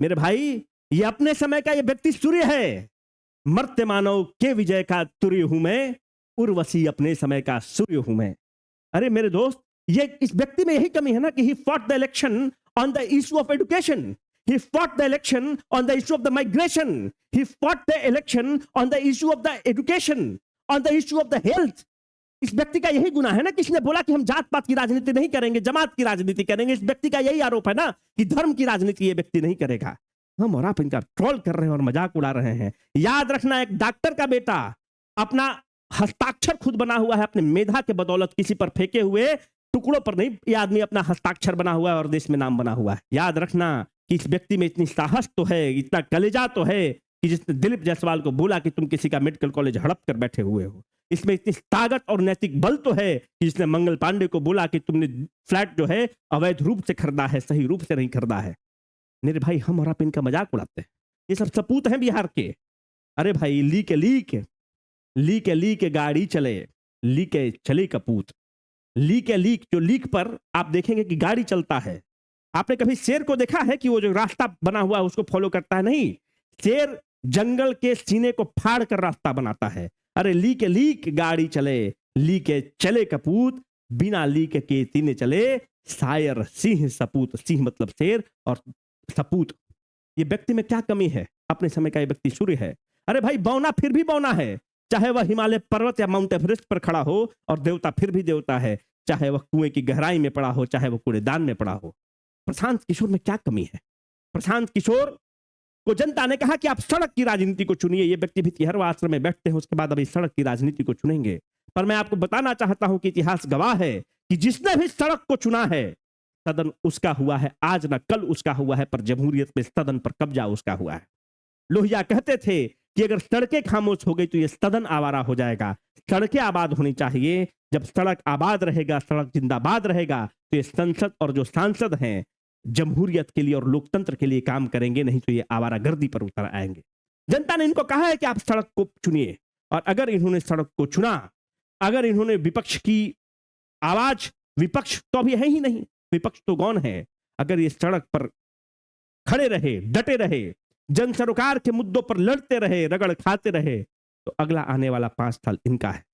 मेरे भाई, ये अपने समय का ये व्यक्ति सूर्य है। मर्त्य मानव के विजय का तुर्य हूं मैं, उर्वशी अपने समय का सूर्य हूं मैं। अरे मेरे दोस्त, ये इस व्यक्ति में यही कमी है ना कि he fought the election on the issue of education, he fought the election on the issue of the migration, he fought the election on the issue of the education, on the issue of the health. इस व्यक्ति का यही गुना है ना कि इसने बोला कि हम जात पात की राजनीति नहीं करेंगे, जमात की राजनीति करेंगे। इस व्यक्ति का यही आरोप है ना कि धर्म की राजनीति ये व्यक्ति नहीं करेगा। हम और आप इनका ट्रोल कर रहे हैं और मजाक उड़ा रहे हैं। याद रखना, एक डॉक्टर का बेटा अपना हस्ताक्षर खुद बना हुआ है, अपने मेधा के बदौलत किसी पर फेंके हुए टुकड़ों पर नहीं, ये आदमी अपना हस्ताक्षर बना हुआ है और देश में नाम बना हुआ है। याद रखना कि इस व्यक्ति में इतनी साहस तो है, इतना कलेजा तो है कि जिसने दिलीप जायसवाल को बोला कि तुम किसी का मेडिकल कॉलेज हड़प कर बैठे हुए हो। इसमें इतनी ताकत और नैतिक बल तो है कि जिसने मंगल पांडे को बोला कि तुमने फ्लैट जो है अवैध रूप से खरीदा है, सही रूप से नहीं खरीदा है। मेरे भाई, हम और आप इनका मजाक उड़ाते हैं। ये सब सपूत हैं बिहार के। अरे भाई, लीक गाड़ी चले, लीक चले कपूत। लीक जो लीक पर आप देखेंगे कि गाड़ी चलता है। आपने कभी शेर को देखा है कि वो जो रास्ता बना हुआ है उसको फॉलो करता है? नहीं, शेर जंगल के सीने को फाड़ कर रास्ता बनाता है। अरे लीक गाड़ी चले, लीक चले कपूत, बिना लीक के तीने चले, शायर सिंह सपूत। सिंह मतलब शेर और सपूत। ये व्यक्ति में क्या कमी है? अपने समय का ये व्यक्ति सूर्य है। अरे भाई, बौना फिर भी बौना है, चाहे वह हिमालय पर्वत या माउंट एवरेस्ट पर खड़ा हो, और देवता फिर भी देवता है, चाहे वह कुएं की गहराई में पड़ा हो, चाहे वह कूड़ेदान में पड़ा हो। प्रशांत किशोर में क्या कमी है? प्रशांत किशोर को जनता ने कहा कि आप सड़क की राजनीति को चुनिए। ये व्यक्ति भी तिहरवा आश्रम में बैठते हैं, उसके बाद अभी सड़क की राजनीति को चुनेंगे। पर मैं आपको बताना चाहता हूं कि इतिहास गवाह है कि जिसने भी सड़क को चुना है, सदन उसका हुआ है। आज ना कल उसका हुआ है, पर जमहूरियत में सदन पर कब्जा उसका हुआ है। लोहिया कहते थे कि अगर सड़कें खामोश हो गई तो ये सदन आवारा हो जाएगा। सड़कें आबाद होनी चाहिए। जब सड़क आबाद रहेगा, सड़क जिंदाबाद रहेगा, तो ये संसद और जो सांसद हैं जमहूरियत के लिए और लोकतंत्र के लिए काम करेंगे, नहीं तो ये आवारागर्दी पर उतर आएंगे। जनता ने इनको कहा है कि आप सड़क को चुनिए, और अगर इन्होंने सड़क को चुना, अगर इन्होंने विपक्ष की आवाज, विपक्ष तो अभी है ही नहीं, विपक्ष तो गौन है, अगर ये सड़क पर खड़े रहे, डटे रहे, जन सरोकार के मुद्दों पर लड़ते रहे, रगड़ खाते रहे, तो अगला आने वाला 5 साल इनका है।